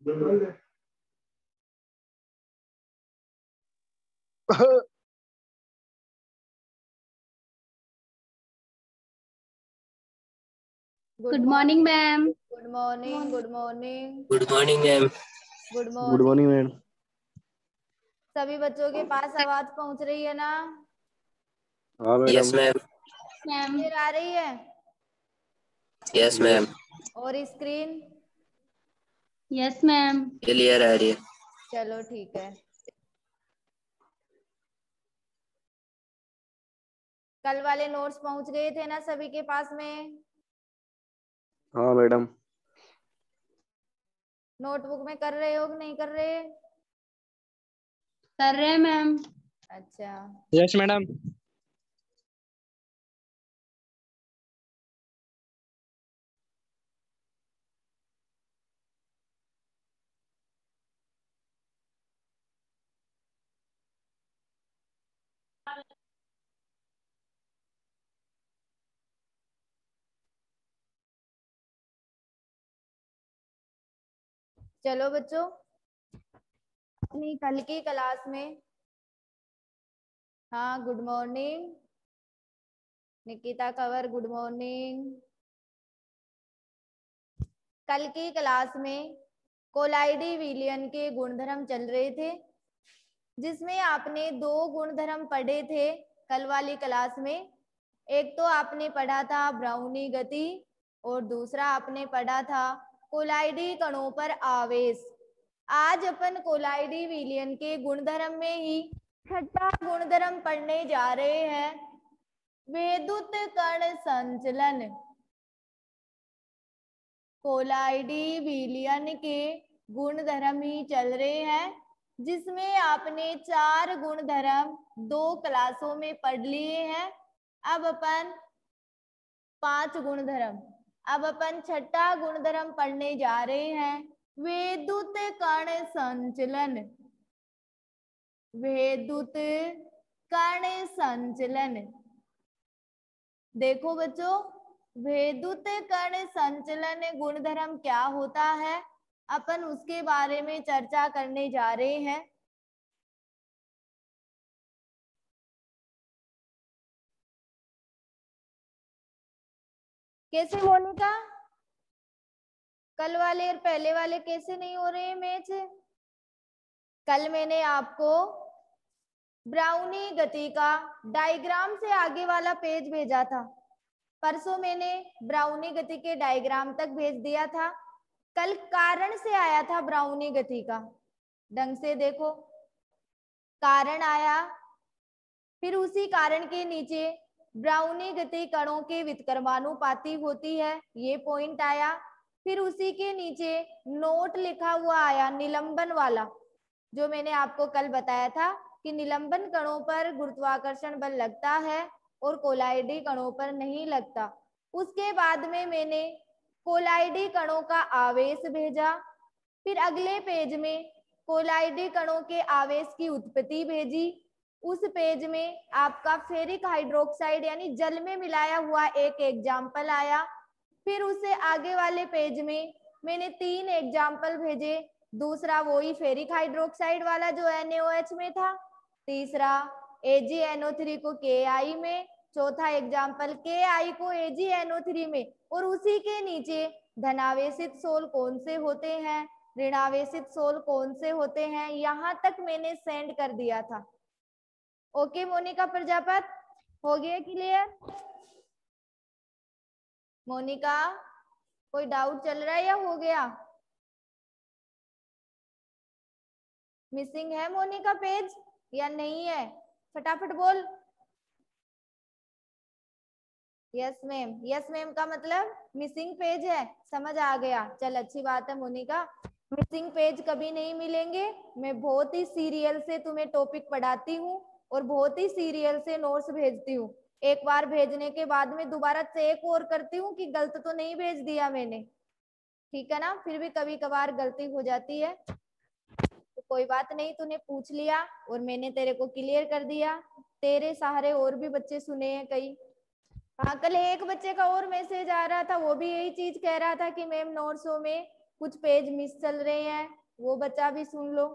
Good morning ma'am. Good morning. Good morning. Good morning ma'am. Good good morning. Morning ma'am. सभी बच्चों के पास आवाज पहुंच रही है ना? हाँ यस मैडम। मैम। क्लियर आ रही है? Yes ma'am. और स्क्रीन? Yes ma'am. क्लियर आ रही है। चलो ठीक है। कल वाले नोट्स पहुंच गए थे ना सभी के पास में? हाँ मैडम। नोटबुक में कर रहे हो कि नहीं कर रहे? कर रहे हैं मैम। अच्छा। Yes madam. चलो बच्चों, अपनी कल की क्लास में, हाँ good morning Nikita Kanwar, good morning. कल की क्लास में कोलाइडी विलियन के गुणधर्म चल रहे थे, जिसमें आपने दो गुणधर्म पढ़े थे कल वाली क्लास में। एक तो आपने पढ़ा था ब्राउनी गति और दूसरा आपने पढ़ा था कोलाइडी कणों पर आवेश। आज अपन कोलाइडी विलियन के गुणधर्म में ही छठा गुणधर्म पढ़ने जा रहे हैं, विद्युत कण संचलन। कोलाइडी विलियन के गुणधर्म ही चल रहे हैं, जिसमें आपने 4 गुणधर्म 2 क्लासों में पढ़ लिए हैं। अब अपन 5 गुणधर्म, अब अपन छठा गुणधर्म पढ़ने जा रहे हैं, विद्युत कण संचलन। विद्युत कण संचलन। देखो बच्चों, विद्युत कण संचलन गुणधर्म क्या होता है, अपन उसके बारे में चर्चा करने जा रहे हैं। कैसे मोनिका, कल वाले और पहले वाले कैसे नहीं हो रहे हैं मैच? कल मैंने आपको ब्राउनी गति का डायग्राम से आगे वाला पेज भेजा था। परसों मैंने ब्राउनी गति के डायग्राम तक भेज दिया था। कल कारण से आया था ब्राउनी गति का, ढंग से देखो, कारण आया, फिर उसी कारण के नीचे ब्राउनी गति कणों के व्युत्क्रमानुपाती होती है, ये पॉइंट आया। फिर उसी के नीचे नोट लिखा हुआ आया निलंबन वाला, जो मैंने आपको कल बताया था कि निलंबन कणों पर गुरुत्वाकर्षण बल लगता है और कोलाइडी कणों पर नहीं लगता। उसके बाद में मैंने कोलाइडी कणों का आवेश भेजा, फिर अगले पेज में कोलाइडी कणों के आवेश की उत्पत्ति भेजी। उस पेज में आपका फेरिक हाइड्रोक्साइड यानी जल में मिलाया हुआ एक एग्जाम्पल आया। फिर उससे आगे वाले पेज में मैंने 3 एग्जाम्पल भेजे, दूसरा वही फेरिक हाइड्रोक्साइड वाला जो NaOH में था, तीसरा AgNO3 को Ki में, चौथा एग्जाम्पल Ki को AgNO3 में, और उसी के नीचे धनावेशित सोल कौन से होते हैं, ऋणावेशित सोल कौन से होते हैं, यहाँ तक मैंने सेंड कर दिया था। ओके मोनिका प्रजापत, हो गया क्लियर? मोनिका कोई डाउट चल रहा है या हो गया? मिसिंग है मोनिका पेज या नहीं है? फटाफट बोल। यस मैम, यस मैम का मतलब मिसिंग पेज है, समझ आ गया। चल अच्छी बात है मोनिका, मिसिंग पेज कभी नहीं मिलेंगे। मैं बहुत ही सीरियल से तुम्हें टॉपिक पढ़ाती हूँ और बहुत ही सीरियल से नोट्स भेजती हूँ। एक बार भेजने के बाद में दोबारा चेक और करती हूँ कि गलत तो नहीं भेज दिया मैंने, ठीक है ना? फिर भी कभी कभार गलती हो जाती है, तो कोई बात नहीं, तूने पूछ लिया और मैंने तेरे को क्लियर कर दिया। तेरे सहारे और भी बच्चे सुने हैं कई। हाँ, कल एक बच्चे का और मैसेज आ रहा था, वो भी यही चीज कह रहा था कि मैम नोट्सों में कुछ पेज मिस चल रहे हैं, वो बच्चा भी सुन लो।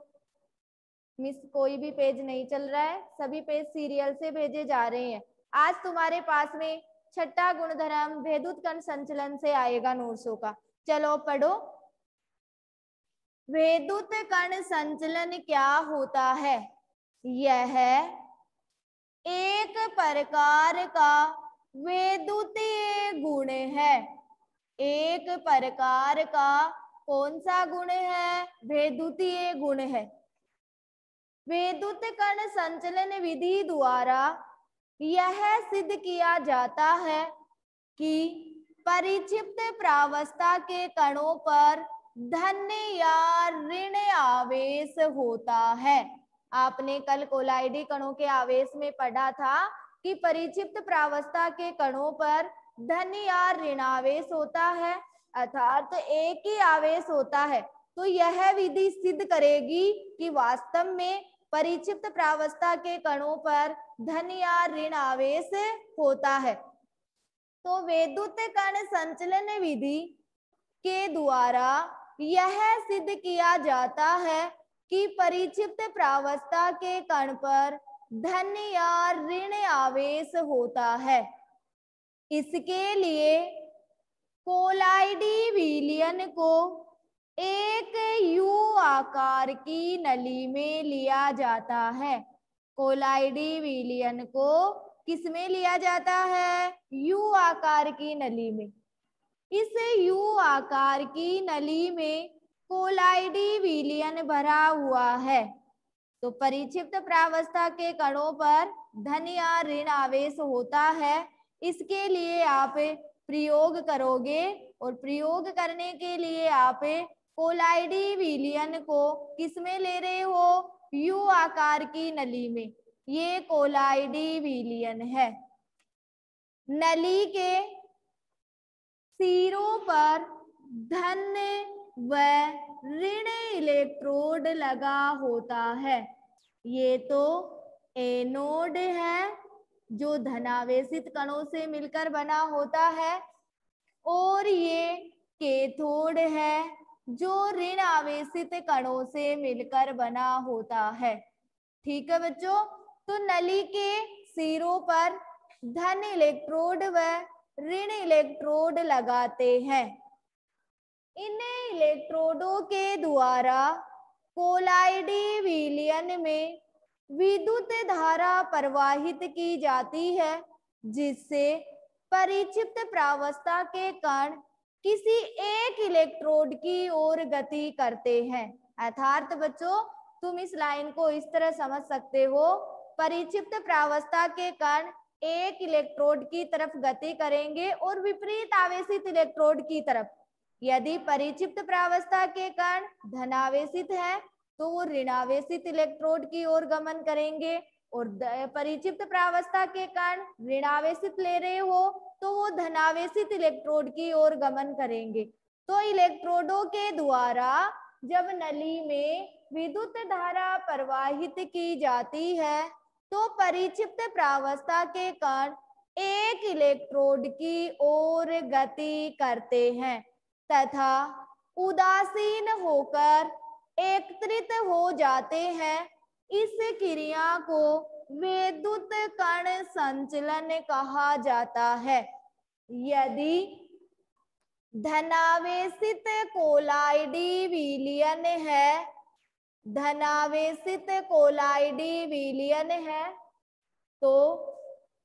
मिस कोई भी पेज नहीं चल रहा है, सभी पेज सीरियल से भेजे जा रहे हैं। आज तुम्हारे पास में छठा गुणधर्म भेदुत कण संचलन से आएगा नोट्सों का। चलो पढ़ो। भेदुत कण संचलन क्या होता है? यह एक प्रकार का वेदुतीय गुण है। एक प्रकार का कौन सा गुण है? वेदुतीय गुण है। वेदुत कण संचलन विधि द्वारा यह सिद्ध किया जाता है कि परिक्षिप्त प्रावस्था के कणों पर धन या ऋण आवेश होता है। आपने कल कोलाइडी कणों के आवेश में पढ़ा था कि परिक्षिप्त प्रावस्था के कणों पर धन या ऋणावेश होता है, अर्थात एक ही आवेश होता है। तो यह विधि सिद्ध करेगी कि वास्तव में परिक्षिप्त प्रावस्था के कणों पर धन या ऋण आवेश होता है। तो वेदुत कण संचलन विधि के द्वारा यह सिद्ध किया जाता है कि परिक्षिप्त प्रावस्था के कण पर धन या ऋण आवेश होता है। इसके लिए कोलाइडी विलयन को एक यू आकार की नली में लिया जाता है। कोलाइडी विलयन को किस में लिया जाता है? यू आकार की नली में। इस यू आकार की नली में कोलाइडी विलयन भरा हुआ है। तो परिक्षिप्त प्रावस्था के कणों पर धन या ऋण आवेश होता है। इसके लिए आप प्रयोग करोगे और प्रयोग करने के लिए आप कोलाइडी विलयन को किस में ले रहे हो? यू आकार की नली में। ये कोलाइडी विलयन है। नली के सिरों पर धन व ऋण इलेक्ट्रोड लगा होता है। ये तो एनोड है जो धनावेशित कणों से मिलकर बना होता है, और ये कैथोड है जो ऋण आवेशित कणों से मिलकर बना होता है। ठीक है बच्चों, तो नली के सिरों पर धन इलेक्ट्रोड व ऋण इलेक्ट्रोड लगाते हैं। इन इलेक्ट्रोडों के द्वारा कोलाइडी विलयन में विद्युत धारा प्रवाहित की जाती है, जिससे परिक्षिप्त प्रावस्था के कण किसी एक इलेक्ट्रोड की ओर गति करते हैं। अर्थात बच्चों तुम इस लाइन को इस तरह समझ सकते हो, परिक्षिप्त प्रावस्था के कण एक इलेक्ट्रोड की तरफ गति करेंगे और विपरीत आवेशित इलेक्ट्रोड की तरफ। यदि परिक्षिप्त प्रावस्था के कण धनावेशित है तो वो ऋणावेशित इलेक्ट्रोड की ओर गमन करेंगे, और परिक्षिप्त प्रावस्था के कण ऋणावेशित ले रहे हो तो वो धनावेशित इलेक्ट्रोड की ओर गमन करेंगे। तो इलेक्ट्रोडों के द्वारा जब नली में विद्युत धारा प्रवाहित की जाती है तो परिक्षिप्त प्रावस्था के कण एक इलेक्ट्रोड की ओर गति करते हैं तथा उदासीन होकर एकत्रित हो जाते हैं। इस क्रिया को विद्युत कण संचलन कहा जाता है। यदि धनावेशित कोलाइडी विलयन है, धनावेशित कोलाइडी विलयन है, तो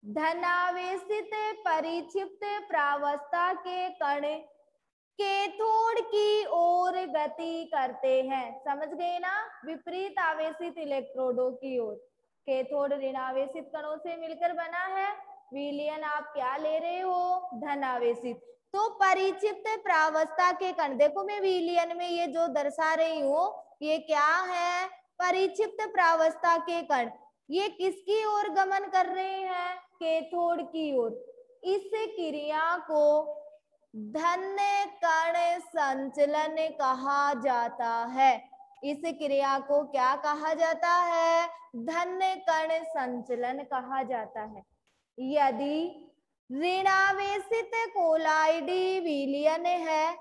धनावेशित परिक्षिप्त प्रावस्था के कण कैथोड की ओर गति करते हैं। समझ गए ना? विपरीत आवेशित इलेक्ट्रोडों की ओर। कैथोड ऋणावेशित कणों से मिलकर बना है, विलयन आप क्या ले रहे हो? धनावेशित। तो परिक्षिप्त प्रावस्था के कण, देखो मैं विलयन में ये जो दर्शा रही हूँ ये क्या है? परिक्षिप्त प्रावस्था के कण। ये किसकी ओर गमन कर रहे हैं? कैथोड की ओर। इस क्रिया को धन कण संचलन कहा जाता है। इस क्रिया को क्या कहा जाता है? धन कण संचलन कहा जाता है। यदि ऋणावेशित कोलाइडी विलयन है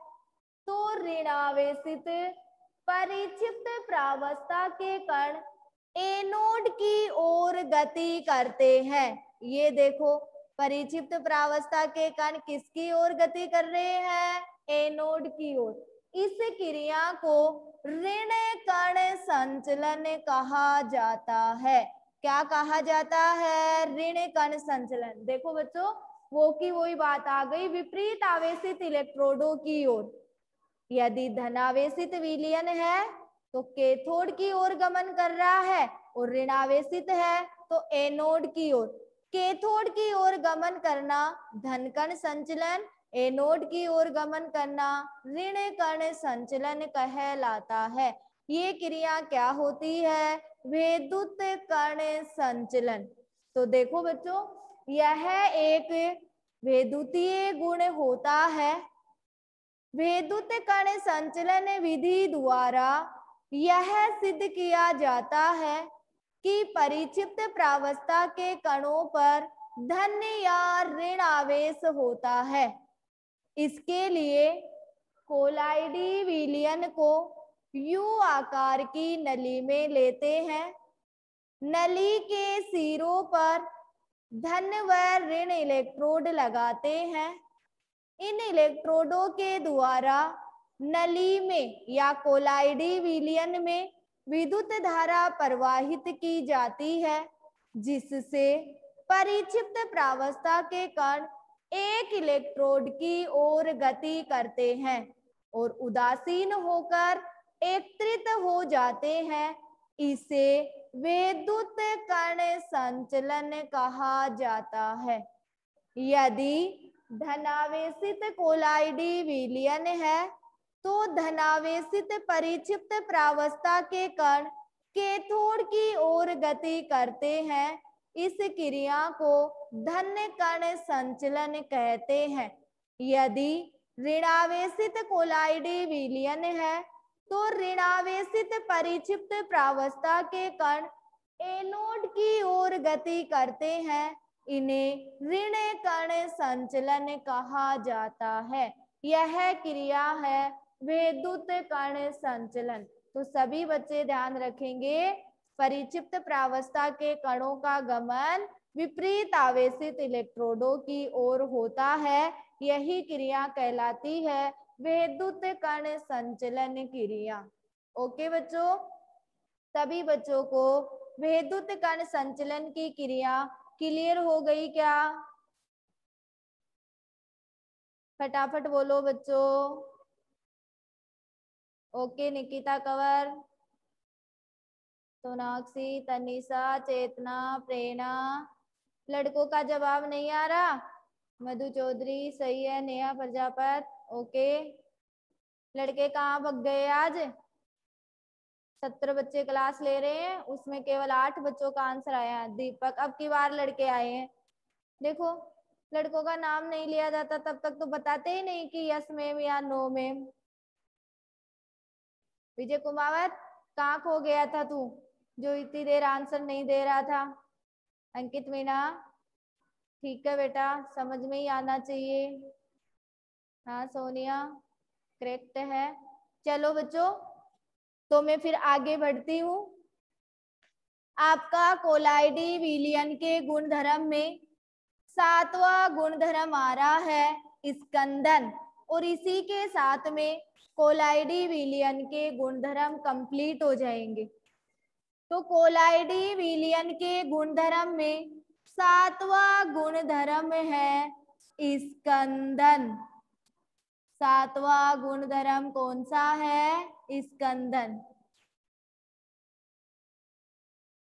तो ऋणावेशित परिक्षिप्त प्रावस्था के कण एनोड की ओर गति करते हैं। ये देखो, परिक्षिप्त प्रावस्था के कण किसकी ओर गति कर रहे हैं? एनोड की ओर। इस क्रिया को ऋण कण संचलन कहा जाता है। क्या कहा जाता है? ऋण कण संचलन। देखो बच्चों, वो की वही बात आ गई, विपरीत आवेशित इलेक्ट्रोडों की ओर। यदि धनावेशित विलयन है तो कैथोड की ओर गमन कर रहा है, और ऋणावेशित है तो एनोड की ओर। कैथोड की ओर गमन करना धन कण संचलन, एनोड की ओर गमन करना ऋण कण संचलन कहलाता है। ये क्रिया क्या होती है? वैद्युत कण संचलन। तो देखो बच्चों, यह एक वैद्युतीय गुण होता है। वैद्युत कण संचलन विधि द्वारा यह सिद्ध किया जाता है कि परिक्षिप्त प्रावस्था के कणों पर धन या ऋण आवेश होता है। इसके लिए कोलाइडी विलयन को यू आकार की नली में लेते हैं। नली के सिरों पर धन व ऋण इलेक्ट्रोड लगाते हैं। इन इलेक्ट्रोडों के द्वारा नली में या कोलाइडी विलयन में विद्युत धारा प्रवाहित की जाती है, जिससे परिक्षिप्त प्रावस्था के कण एक इलेक्ट्रोड की ओर गति करते हैं और उदासीन होकर एकत्रित हो जाते हैं। इसे वैद्युत कण संचलन कहा जाता है। यदि धनावेशित कोलाइडी विलयन है तो धनावेशित परिक्षिप्त प्रावस्था के कण कैथोड की ओर गति करते हैं। इस क्रिया को धन कण संचलन कहते हैं। यदि ऋणावेशित कोलाइडी विलयन है तो ऋणावेशित परिक्षिप्त प्रावस्था के कण एनोड की ओर गति करते हैं। इन्हें ऋण कण संचलन कहा जाता है। यह क्रिया है वैद्युत कण संचलन। तो सभी बच्चे ध्यान रखेंगे, परिक्षिप्त प्रावस्था के कणों का गमन विपरीत आवेशित इलेक्ट्रोडों की ओर होता है। यही क्रिया कहलाती है वैद्युत कण संचलन क्रिया। ओके बच्चों, सभी बच्चों को वैद्युत कण संचलन की क्रिया क्लियर हो गई क्या? फटाफट बोलो बच्चों। ओके, निकिता कंवर, सोनाक्षी, तनिषा, चेतना, प्रेरणा। लड़कों का जवाब नहीं आ रहा? मधु चौधरी सही है, नेहा प्रजापत ओके। लड़के कहाँ भग गए? आज 17 बच्चे क्लास ले रहे हैं, उसमें केवल 8 बच्चों का आंसर आया है। दीपक, अब की बार लड़के आए हैं। देखो, लड़कों का नाम नहीं लिया जाता तब तक तो बताते ही नहीं कि यस मैम या नो मैम। विजय कुमावत, कहाँ खो गया था तू जो इतनी देर आंसर नहीं दे रहा था? अंकित मीना, ठीक है बेटा, समझ में ही आना चाहिए। हाँ सोनिया, करेक्ट है। चलो बच्चों, तो मैं फिर आगे बढ़ती हूँ। आपका कोलाइडी विलयन के गुणधर्म में 7वां गुणधर्म आ रहा है स्कंदन, और इसी के साथ में कोलाइडी विलयन के गुणधर्म कंप्लीट हो जाएंगे। तो कोलाइडी विलयन के गुणधर्म में 7वां गुणधर्म है स्कंदन। 7वां गुणधर्म कौन सा है? स्कंदन।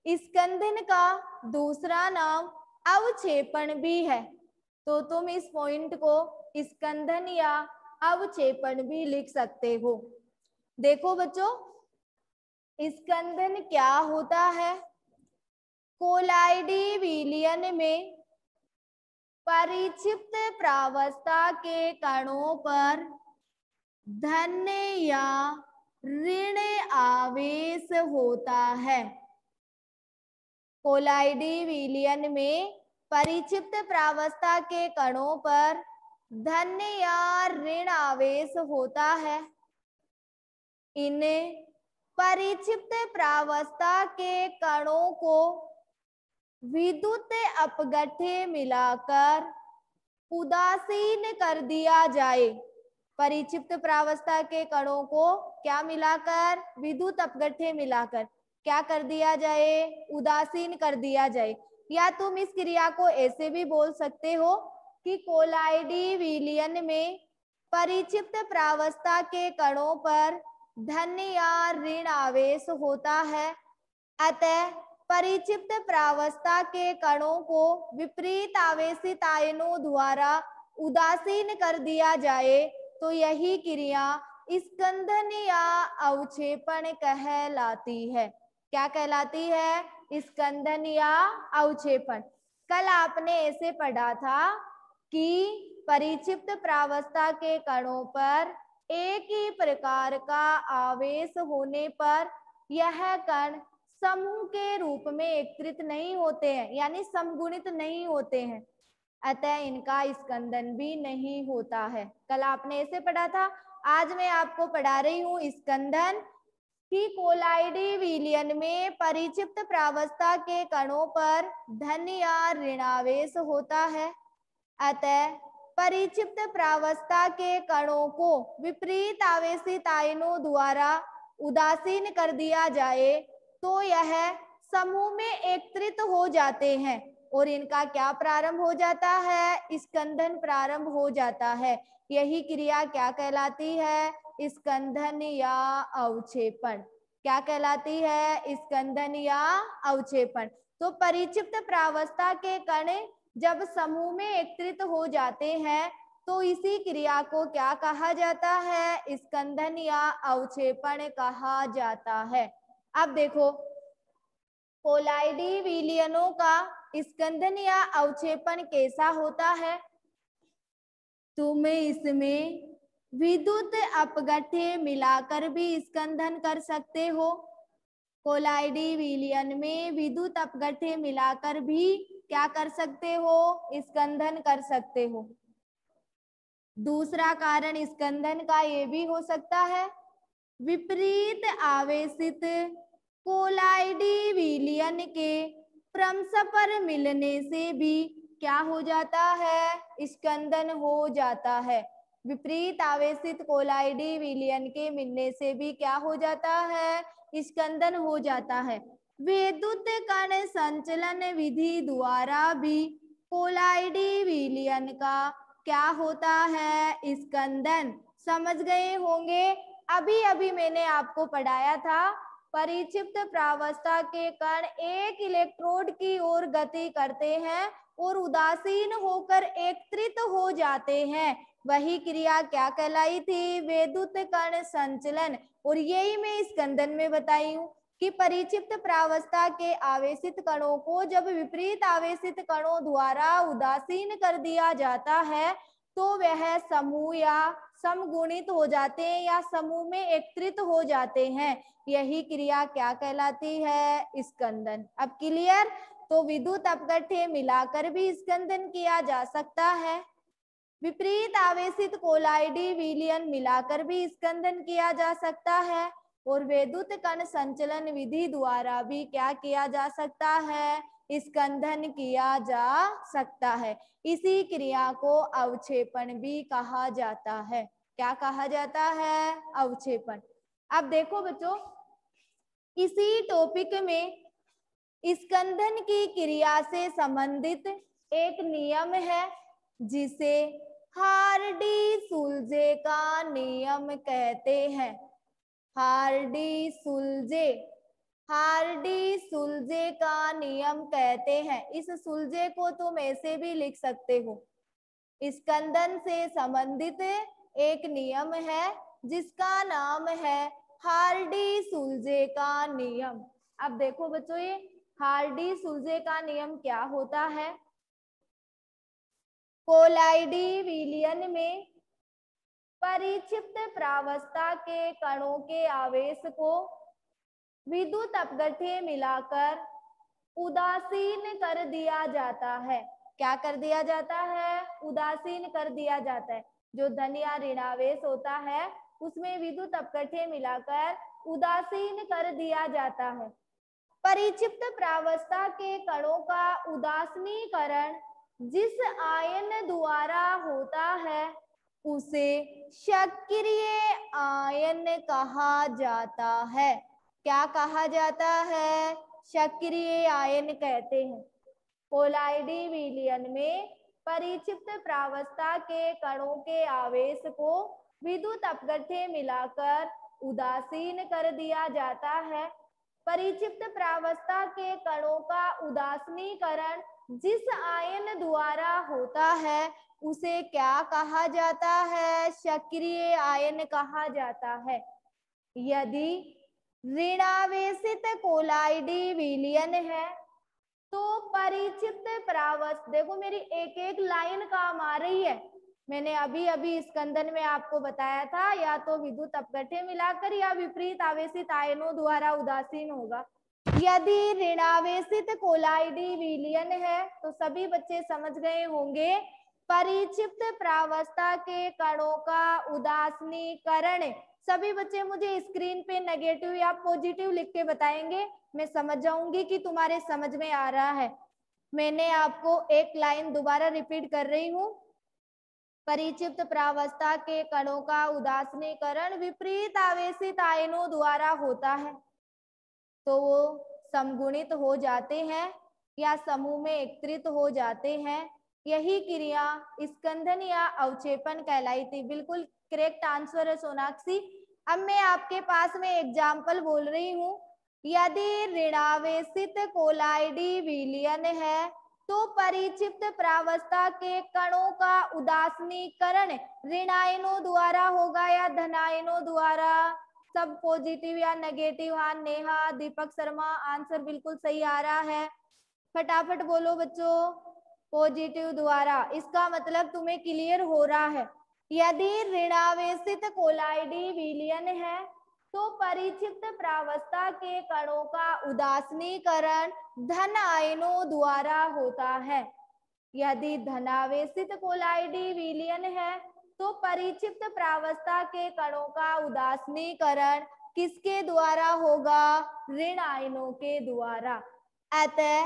स्कंदन का दूसरा नाम अवक्षेपण भी है, तो तुम इस पॉइंट को स्कंदन या अवक्षेपण भी लिख सकते हो। देखो बच्चों, स्कंदन क्या होता है? कोलाइडी विलयन में परिक्षिप्त प्रावस्था के कणों पर धन या ऋण आवेश होता है। कोलाइडी विलयन में परिक्षिप्त प्रावस्था के कणों पर धन या ऋण आवेश होता है। इन परिक्षिप्त प्रावस्था के कणों को विद्युत अपघट्य मिलाकर उदासीन कर दिया जाए। परिक्षिप्त प्रावस्था के कणों को क्या मिलाकर? विद्युत अपघट्य मिलाकर क्या कर दिया जाए? उदासीन कर दिया जाए। या तुम इस क्रिया को ऐसे भी बोल सकते हो कि कोलाइडी विलयन में परिक्षिप्त प्रावस्था के कणों पर धन या ऋण आवेश होता है। अतः परिक्षिप्त प्रावस्था के कणों को विपरीत आवेशित आयनों द्वारा उदासीन कर दिया जाए तो यही क्रिया स्कंदन या अवक्षेपण कहलाती है। क्या कहलाती है? स्कंदन या अवक्षेपण। कल आपने ऐसे पढ़ा था कि परिक्षिप्त प्रावस्था के कणों पर एक ही प्रकार का आवेश होने पर यह कण समूह के रूप में एकत्रित नहीं होते हैं, यानी समगुणित नहीं होते हैं। अतः इनका स्कंदन भी नहीं होता है। कल आपने ऐसे पढ़ा था। आज मैं आपको पढ़ा रही हूँ स्कंदन कि कोलाइडी विलयन में परिक्षिप्त प्रावस्था के कणों पर धन या ऋणावेश होता है। अतः परिक्षिप्त प्रावस्था के कणों को विपरीत आवेशित आयनों द्वारा उदासीन कर दिया जाए तो यह समूह में एकत्रित हो जाते हैं और इनका क्या प्रारंभ हो जाता है? स्कंदन प्रारंभ हो जाता है। यही क्रिया क्या कहलाती है? स्कंदन या अवक्षेपण। क्या कहलाती है? स्कंदन या अवक्षेपण। तो परिक्षिप्त प्रावस्था के कण जब समूह में एकत्रित हो जाते हैं तो इसी क्रिया को क्या कहा जाता है? स्कंदन या अवक्षेपण कहा जाता है। अब देखो, कोलाइडी विलयनों का स्कंदन या अवक्षेपण कैसा होता है? तुम इसमें विद्युत अपघट्य मिलाकर भी स्कंदन कर सकते हो। कोलाइडी विलयन में विद्युत अपघट्य मिलाकर भी क्या कर सकते हो? स्कंदन कर सकते हो। दूसरा कारण स्कंदन का ये भी हो सकता है, विपरीत आवेशित कोलाइडी विलयन के परस्पर मिलने से भी क्या हो जाता है? स्कंदन हो जाता है। विपरीत आवेशित कोलाइडी विलयन के मिलने से भी क्या हो जाता है? स्कंदन हो जाता है। विद्युत कण संचलन विधि द्वारा भी कोलाइडी विलयन का क्या होता है? स्कंदन। समझ गए होंगे। अभी अभी मैंने आपको पढ़ाया था परिक्षिप्त प्रावस्था के कण एक इलेक्ट्रोड की ओर गति करते हैं और उदासीन होकर एकत्रित हो जाते हैं। वही क्रिया क्या कहलाई थी? विद्युत कण संचलन। और यही मैं स्कंदन में बताई हूँ कि परिक्षिप्त प्रावस्था के आवेशित कणों को जब विपरीत आवेशित कणों द्वारा उदासीन कर दिया जाता है तो वह समूह या समगुणित हो जाते हैं या समूह में एकत्रित हो जाते हैं। यही क्रिया क्या कहलाती है? स्कंदन। अब क्लियर? तो विद्युत अपघट्य मिलाकर भी स्कंदन किया जा सकता है। विपरीत आवेशित कोलाइडी विलयन मिलाकर भी स्कंदन किया जा सकता है और विद्युत कण संचलन विधि द्वारा भी क्या किया जा सकता है? स्कंदन किया जा सकता है। इसी क्रिया को अवक्षेपण भी कहा जाता है। क्या कहा जाता है? अवक्षेपण। अब देखो बच्चों, इसी टॉपिक में स्कंदन की क्रिया से संबंधित एक नियम है जिसे हार्डी-सुलजे का नियम कहते हैं। हार्डी-सुलजे का नियम कहते हैं। इस सुलजे को तुम ऐसे भी लिख सकते हो, स्कंदन से संबंधित एक नियम है जिसका नाम है हार्डी-सुलजे का नियम। अब देखो बच्चों, ये हार्डी-सुलजे का नियम क्या होता है? कोलाइडी विलयन में परिक्षिप्त प्रावस्था के कणों के आवेश को विद्युत अपघट्य मिलाकर उदासीन कर दिया जाता है। क्या कर दिया जाता है? उदासीन कर दिया जाता है। जो धन या ऋणावेश होता है उसमें विद्युत अपकठे मिलाकर उदासीन कर दिया जाता है। परिक्षिप्त प्रावस्था के कणों का उदासीनीकरण जिस आयन द्वारा होता है उसे सक्रिय आयन कहा जाता है। क्या कहा जाता है? सक्रिय आयन कहते हैं। कोलाइडी विलयन में परिक्षिप्त प्रावस्था के कणों के आवेश को विद्युत अपघट्य मिलाकर उदासीन कर दिया जाता है। परिक्षिप्त प्रावस्था के कणों का उदासीनीकरण जिस आयन द्वारा होता है उसे क्या कहा जाता है? सक्रिय आयन कहा जाता है। यदि ऋणावेशित कोलाइडी विलयन है तो परिक्षिप्त प्रावस्था, देखो मेरी एक एक लाइन काम आ रही है। मैंने अभी अभी स्कंदन में आपको बताया था, या तो विद्युत अपघट्य मिलाकर या विपरीत आवेशित आयनों द्वारा उदासीन होगा। यदि ऋणावेशित कोलाइडी विलयन है तो सभी बच्चे समझ गए होंगे, परिक्षिप्त प्रावस्था के कणों का उदासीनीकरण। सभी बच्चे मुझे स्क्रीन पे नेगेटिव या पॉजिटिव लिख के बताएंगे, मैं समझ जाऊंगी कि तुम्हारे समझ में आ रहा है। मैंने आपको एक लाइन दोबारा रिपीट कर रही हूँ। परिक्षिप्त प्रावस्था के कणों का उदासीनीकरण विपरीत आवेशित आयनों द्वारा होता है तो वो समगुणित हो जाते हैं या समूह में एकत्रित हो जाते हैं। यही क्रिया स्कंदन या अवक्षेपण कहलाई थी। बिल्कुल करेक्ट आंसर है सोनाक्षी। अब मैं आपके पास में एग्जाम्पल बोल रही हूँ। यदि ऋणावेशित कोलाइडी विलयन है तो परिक्षिप्त प्रावस्था के कणों का उदासीनीकरण ऋणायनों द्वारा होगा या धनायनों द्वारा? सब पॉजिटिव या नेगेटिव? हाँ नेहा, दीपक शर्मा, आंसर बिल्कुल सही आ रहा है। फटाफट बोलो बच्चों, पॉजिटिव द्वारा। इसका मतलब तुम्हें क्लियर हो रहा है। यदि ऋणावेशित कोलाइडी विलयन है तो परिक्षिप्त प्रावस्था के कणों का उदासीनीकरण धन आयनों द्वारा होता है। यदि धनावेशित कोलाइडी विलयन है तो परिक्षिप्त प्रावस्था के कणों का उदासीनीकरण किसके द्वारा होगा? ऋण आयनों के द्वारा। अतः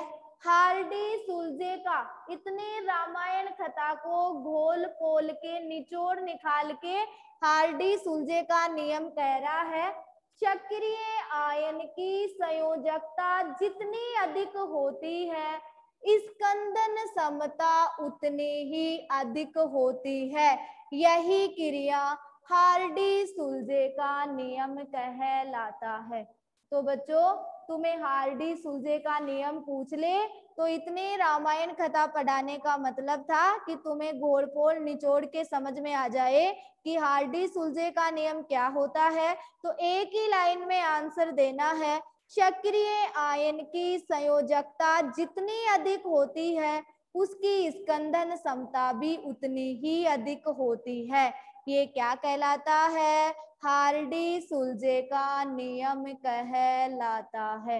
हार्डी सुलजे का इतने रामायण कथा को घोल पोल के निचोड़ निकाल के हार्डी सुलजे का नियम कह रहा है, सक्रिय आयन की संयोजकता जितनी अधिक होती है स्कंदन समता उतनी ही अधिक होती है। यही क्रिया हार्डी सुलजे का नियम कहलाता है। तो बच्चों तुम्हें हार्डी सुलजे का नियम पूछ ले तो इतने रामायण कथा पढ़ाने का मतलब था कि तुम्हें घोड़पोड़ निचोड़ के समझ में आ जाए कि हार्डी सुलजे का नियम क्या होता है। तो एक ही लाइन में आंसर देना है, सक्रिय आयन की संयोजकता जितनी अधिक होती है उसकी स्कंदन समता भी उतनी ही अधिक होती है। ये क्या कहलाता है? हार्डी सुलजे का नियम कहलाता है।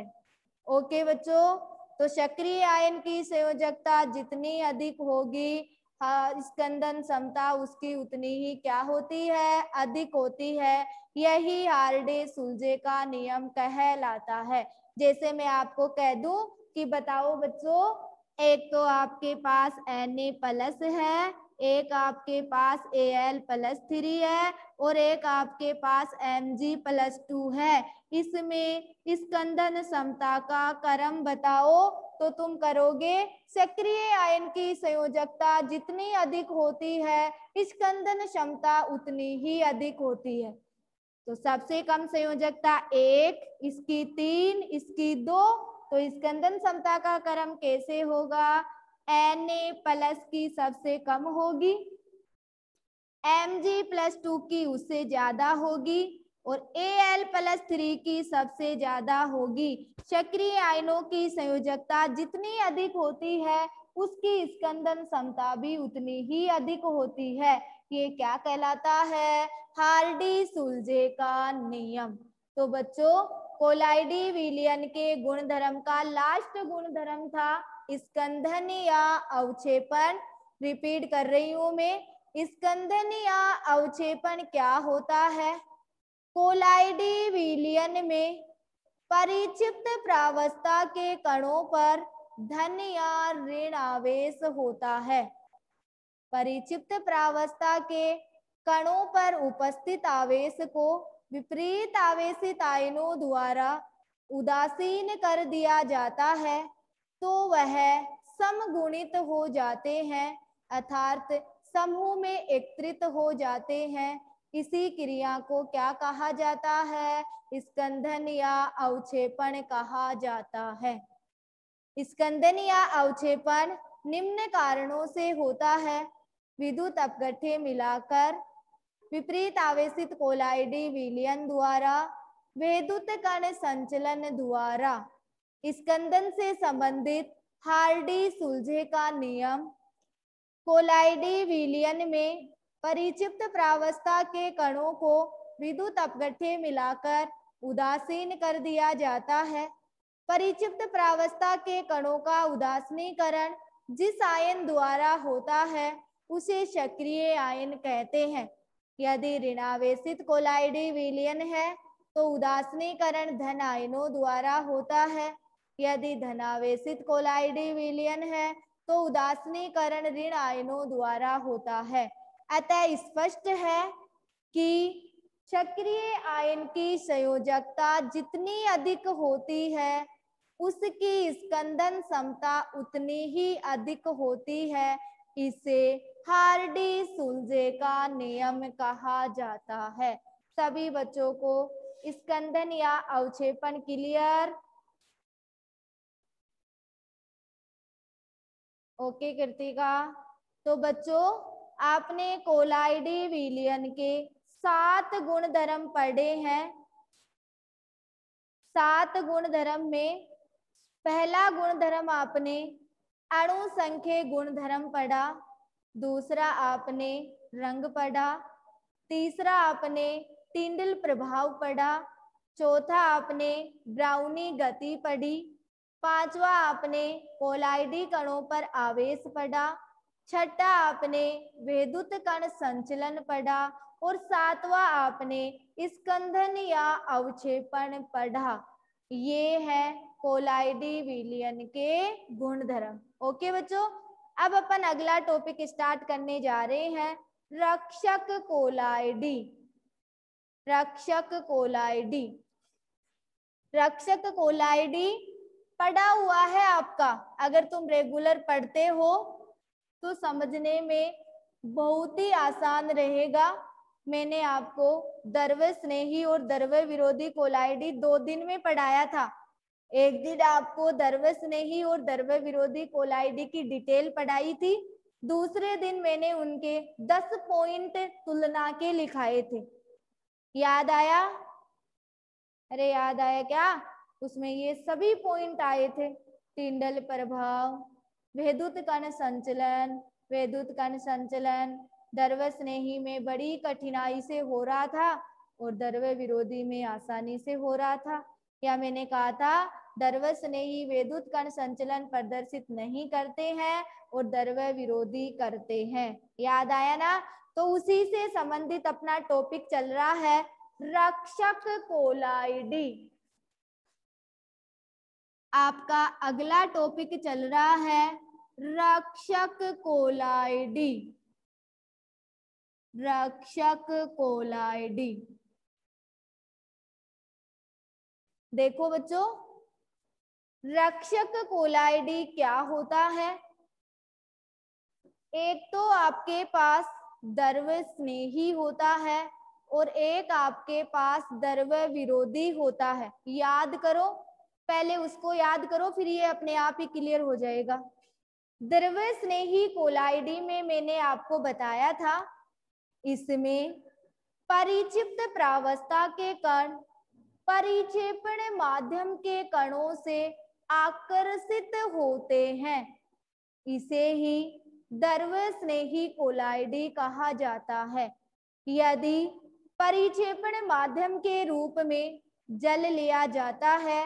ओके बच्चों, तो सक्रिय आयन की संयोजकता जितनी अधिक होगी स्कंदन समता उसकी उतनी ही क्या होती है? अधिक होती है। यही हार्डी सुलजे का नियम कहलाता है। जैसे मैं आपको कह दूं कि बताओ बच्चों, एक तो आपके पास Na+ है, एक आपके पास Al+3 है और एक आपके पास Mg+2 है। इसमें स्कंदन समता का क्रम बताओ तो तुम करोगे सक्रिय आयन की संयोजकता जितनी अधिक होती है स्कंदन क्षमता उतनी ही अधिक होती है। तो सबसे कम संयोजकता 1, इसकी 3, इसकी 2, तो स्कंदन समता का क्रम कैसे होगा? Na+ की सबसे कम होगी, Mg+2 की उससे ज्यादा होगी और Al+3 की सबसे ज्यादा होगी। सक्रिय आयनों की संयोजकता जितनी अधिक होती है उसकी स्कंदन समता भी उतनी ही अधिक होती है। ये क्या कहलाता है? हार्डी सुलजे का नियम। तो बच्चों कोलाइडी विलयन के गुणधर्म का लास्ट गुणधर्म था स्कंदन या अवक्षेपण। रिपीट कर रही हूं मैं, स्कंदन या अवक्षेपण क्या होता है? कोलाइडी विलयन में परिक्षिप्त प्रावस्था के कणों पर धन या ऋण आवेश होता है। परिक्षिप्त प्रावस्था के कणों पर उपस्थित आवेश को विपरीत आवेशित आयनों द्वारा उदासीन कर दिया जाता है तो वह समगुणित हो जाते हैं अर्थात समूह में एकत्रित हो जाते हैं। इसी क्रिया को क्या कहा जाता है? स्कंदन या अवक्षेपण कहा जाता है। स्कंदन या अवक्षेपण निम्न कारणों से होता है। विद्युत अपघट्य मिलाकर, विपरीत आवेशित कोलाइडी विलयन द्वारा, विद्युत कण संचलन द्वारा, स्कंदन से संबंधित हार्डी-सुलजे का नियम। कोलाइडी विलयन में परिक्षिप्त प्रावस्था के कणों को विद्युत अपघट्य मिलाकर उदासीन कर दिया जाता है। परिक्षिप्त प्रावस्था के कणों का उदासीनीकरण जिस आयन द्वारा होता है उसे सक्रिय आयन कहते हैं। यदि ऋणावेशित कोलाइडी विलयन है तो उदासीनीकरण धन आयनों द्वारा होता है। यदि धनावेशित कोलाइडी विलयन है तो उदासीनीकरण ऋण आयनों द्वारा होता है। अतः स्पष्ट है कि सक्रिय आयन की संयोजकता जितनी अधिक होती है उसकी स्कंदन क्षमता उतनी ही अधिक होती है। इसे हार्डी-सुलजे का नियम कहा जाता है। सभी बच्चों को स्कंदन या अवक्षेपण क्लियर? ओके कृतिका। तो बच्चों आपने कोलाइडी विलयन के 7 गुणधर्म पढ़े हैं। 7 गुणधर्म में पहला गुणधर्म आपने अणु संख्या गुणधर्म पढ़ा, दूसरा आपने रंग पढ़ा, तीसरा आपने टिंडल प्रभाव पढ़ा, चौथा आपने ब्राउनी गति पढ़ी, पांचवा आपने कोलाइडी कणों पर आवेश पढ़ा, छठा आपने विद्युत कण संचलन पढ़ा और सातवां आपने स्कंदन या अवक्षेपण पढ़ा। ये है कोलाइडी विलयन के गुणधर्म। ओके बच्चों, अब अपन अगला टॉपिक स्टार्ट करने जा रहे हैं, रक्षक कोलाइडी। रक्षक कोलाइडी, रक्षक कोलाइडी पढ़ा हुआ है आपका। अगर तुम रेगुलर पढ़ते हो तो समझने में बहुत ही आसान रहेगा। मैंने आपको द्रव्य स्नेही और द्रव्य विरोधी कोलाइडी 2 दिन में पढ़ाया था। एक दिन आपको द्रव्य स्नेही और द्रव्य विरोधी कोलाइडी की डिटेल पढ़ाई थी, दूसरे दिन मैंने उनके 10 पॉइंट तुलना के लिखाए थे। याद आया? अरे याद आया क्या? उसमें ये सभी पॉइंट आए थे, टिंडल प्रभाव, विद्युत कण संचलन, विद्युत कण संचलन द्रव्य स्नेही में बड़ी कठिनाई से हो रहा था और द्रव्य विरोधी में आसानी से हो रहा था। या मैंने कहा था द्रव्य स्नेही विद्युत कण संचलन प्रदर्शित नहीं करते हैं और द्रव्य विरोधी करते हैं। याद आया ना? तो उसी से संबंधित अपना टॉपिक चल रहा है रक्षक कोलाइडी। आपका अगला टॉपिक चल रहा है रक्षक कोलाइडी। रक्षक कोलाइडी। देखो बच्चों, रक्षक कोलाइडी क्या होता है? एक तो आपके पास द्रव्य स्नेही होता है और एक आपके पास द्रव्य विरोधी होता है। याद करो, पहले उसको याद करो, फिर ये अपने आप ही क्लियर हो जाएगा। द्रव्य स्नेही कोलाइडी में मैंने आपको बताया था, इसमें परिक्षिप्त प्रावस्था के कण परिक्षेपण माध्यम के कणों से आकर्षित होते हैं। इसे ही द्रव्य स्नेही कोलाइडी कहा जाता है। यदि परिक्षेपण माध्यम के रूप में जल लिया जाता है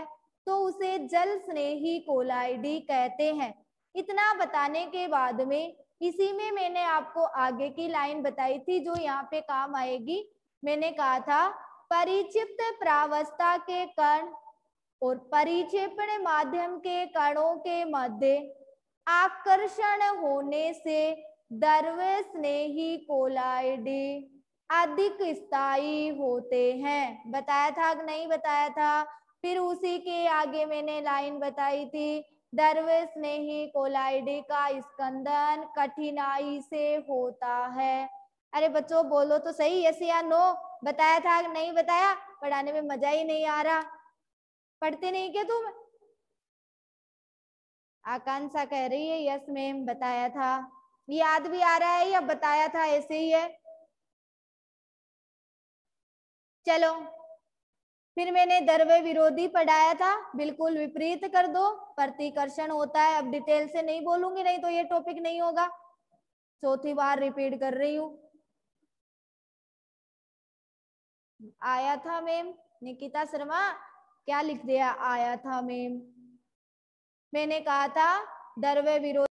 तो उसे जल स्नेही कोलाइडी कहते हैं। इतना बताने के बाद में इसी में मैंने आपको आगे की लाइन बताई थी जो यहाँ पे काम आएगी। मैंने कहा था परिक्षिप्त प्रावस्था के कण और परिक्षेपण माध्यम के कणों के मध्य आकर्षण होने से द्रव्य स्नेही कोलाइडी अधिक स्थायी होते हैं। बताया था कि नहीं बताया था? फिर उसी के आगे मैंने लाइन बताई थी द्रव्य स्नेही कोलाइडी का स्कंदन कठिनाई से होता है। अरे बच्चों बोलो तो सही, यस या नो? बताया था कि नहीं बताया? पढ़ाने में मजा ही नहीं आ रहा, पढ़ते नहीं क्या तुम? आकांक्षा कह रही है यस मैम बताया था। याद भी आ रहा है या बताया था ऐसे ही है? चलो फिर मैंने द्रव्य विरोधी पढ़ाया था, बिल्कुल विपरीत कर दो, प्रतिकर्षण होता है। अब डिटेल से नहीं बोलूंगी, नहीं तो ये टॉपिक नहीं होगा। चौथी बार रिपीट कर रही हूँ। आया था मैम? निकिता शर्मा क्या लिख दिया? आया था मैम। मैंने कहा था द्रव्य विरोधी